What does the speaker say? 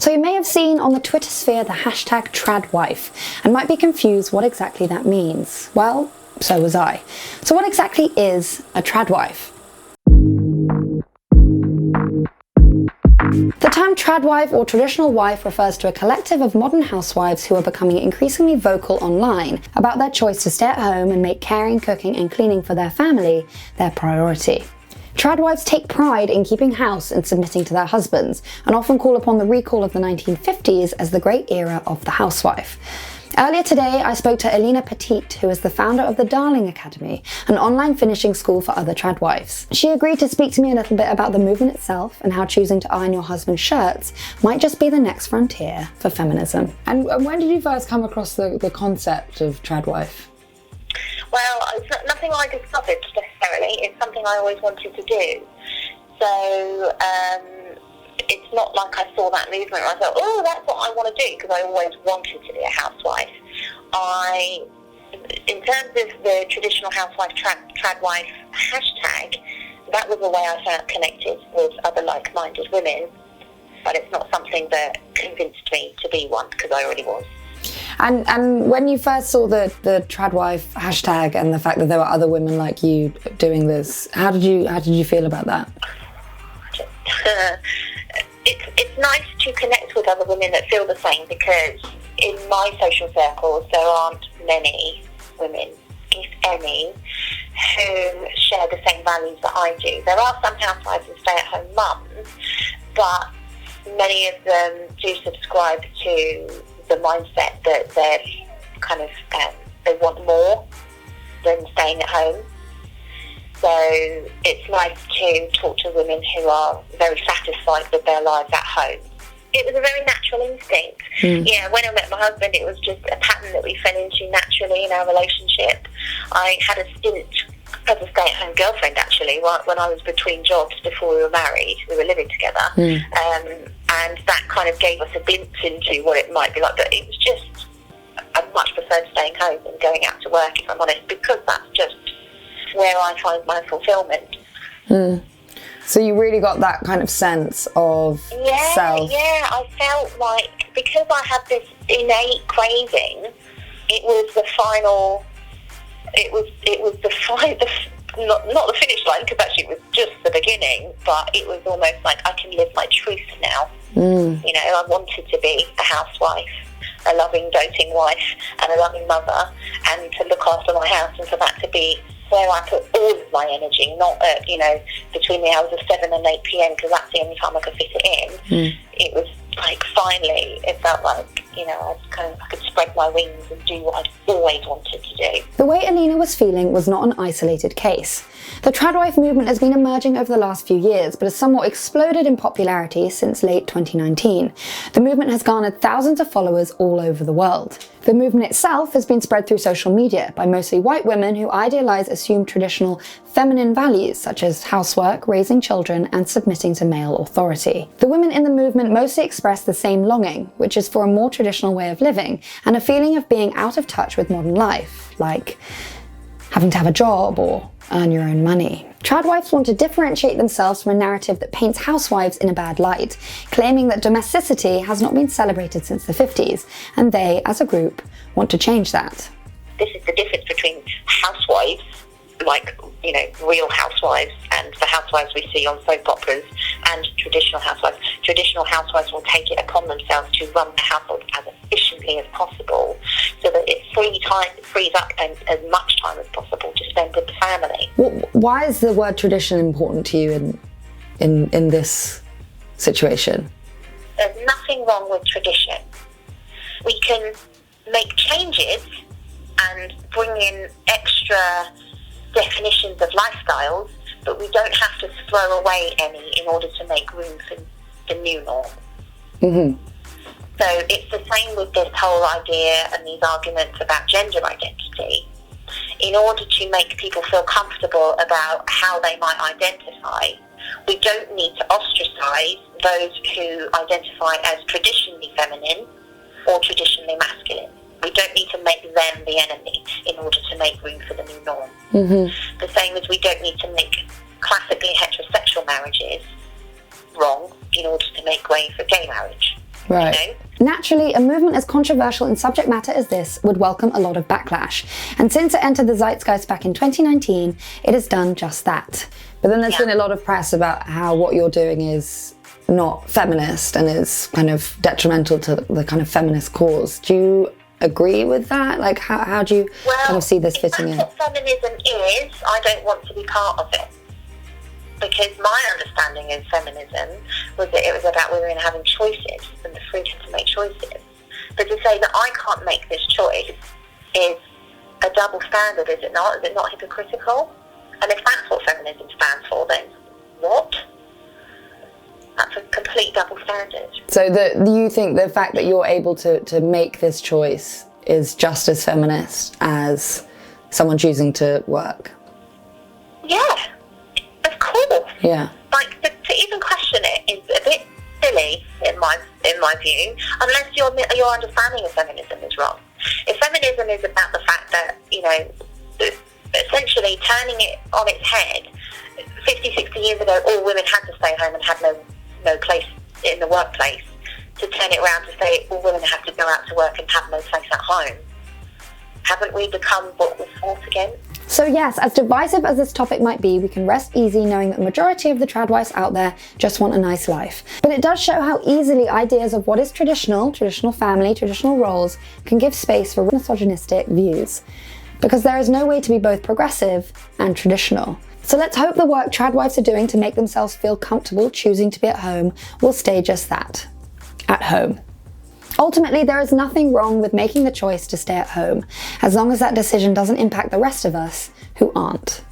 So you may have seen on the Twitter sphere the hashtag tradwife and might be confused what exactly that means. Well, so was I. So what exactly is a tradwife? The term tradwife or traditional wife refers to a collective of modern housewives who are becoming increasingly vocal online about their choice to stay at home and make caring, cooking and cleaning for their family their priority. Tradwives take pride in keeping house and submitting to their husbands, and often call upon the recall of the 1950s as the great era of the housewife. Earlier today, I spoke to Alena Pettitt, who is the founder of the Darling Acedemy, an online finishing school for other tradwives. She agreed to speak to me a little bit about the movement itself and how choosing to iron your husband's shirts might just be the next frontier for feminism. And when did you first come across the concept of tradwife? Well, it's nothing I discovered necessarily. It's something I always wanted to do. So it's not like I saw that movement and I thought, oh, that's what I want to do, because I always wanted to be a housewife. In terms of the traditional housewife, tradwife hashtag, that was the way I felt connected with other like-minded women, but it's not something that convinced me to be one, because I already was. And when you first saw the tradwife hashtag and the fact that there were other women like you doing this, how did you feel about that? It's nice to connect with other women that feel the same, because in my social circles there aren't many women, if any, who share the same values that I do. There are some housewives and stay-at-home mums, but many of them do subscribe to the mindset that they're kind of they want more than staying at home. So it's nice to talk to women who are very satisfied with their lives at home. It was a very natural instinct. Yeah, when I met my husband, it was just a pattern that we fell into naturally in our relationship. I had a stint as a stay-at-home girlfriend, actually, when I was between jobs before we were married. We were living together. And that kind of gave us a glimpse into what it might be like. But it was just, I much preferred staying home than going out to work, if I'm honest, because that's just where I find my fulfillment. So you really got that kind of sense of self. Yeah, I felt like, because I had this innate craving, it was the final, not the finish line, because actually it was just the beginning, but it was almost like I can live my truth now. You know, I wanted to be a housewife, a loving, doting wife and a loving mother, and to look after my house, and for that to be where I put all of my energy, not at, between the hours of 7 and 8 p.m, because that's the only time I could fit it in. It was like, finally, it felt like, I could spread my wings and do what I'd always wanted to do. The way Alena was feeling was not an isolated case. The tradwife movement has been emerging over the last few years, but has somewhat exploded in popularity since late 2019. The movement has garnered thousands of followers all over the world. The movement itself has been spread through social media by mostly white women who idealize assumed traditional feminine values such as housework, raising children, and submitting to male authority. The women in the movement mostly express the same longing, which is for a more traditional way of living and a feeling of being out of touch with modern life, like having to have a job or earn your own money. Tradwives want to differentiate themselves from a narrative that paints housewives in a bad light, claiming that domesticity has not been celebrated since the 50s, and they, as a group, want to change that. This is the difference between housewives, like, real housewives, and the housewives we see on soap operas, and traditional housewives. Traditional housewives will take it upon themselves to run the household as efficiently as possible, so that it frees up as much time as possible to spend with the family. Why is the word tradition important to you in this situation? There's nothing wrong with tradition. We can make changes and bring in extra definitions of lifestyles, but we don't have to throw away any in order to make room for the new norm. So it's the same with this whole idea and these arguments about gender identity. In order to make people feel comfortable about how they might identify, we don't need to ostracize those who identify as traditionally feminine or traditionally masculine. We don't need to make them the enemy in order to make room for the new norm. The same as we don't need to make classically heterosexual marriages wrong in order to make way for gay marriage. Right. You know? Naturally, a movement as controversial in subject matter as this would welcome a lot of backlash. And since it entered the zeitgeist back in 2019, it has done just that. But then there's been a lot of press about how what you're doing is not feminist and is kind of detrimental to the kind of feminist cause. Do you agree with that? Like, how do you kind of see this fitting in? Well, if that's what feminism is, I don't want to be part of it. Because my understanding of feminism was that it was about women having choices and the freedom to make choices. But to say that I can't make this choice is a double standard, is it not? Is it not hypocritical? And if that's what feminism stands for, then what? That's a complete double standard. So you think the fact that you're able to make this choice is just as feminist as someone choosing to work? Yeah. Of course. Yeah. Like, to even question it is a bit silly in my view, unless your understanding of feminism is wrong. If feminism is about the fact that, you know, essentially turning it on its head, 50, 60 years ago, all women had to stay home and had no place in the workplace, to turn it around to say all women have to go out to work and have no place at home. Haven't we become what was fought against? So yes, as divisive as this topic might be, we can rest easy knowing that the majority of the tradwives out there just want a nice life. But it does show how easily ideas of what is traditional family, traditional roles, can give space for misogynistic views. Because there is no way to be both progressive and traditional. So let's hope the work tradwives are doing to make themselves feel comfortable choosing to be at home will stay just that, at home. Ultimately, there is nothing wrong with making the choice to stay at home, as long as that decision doesn't impact the rest of us who aren't.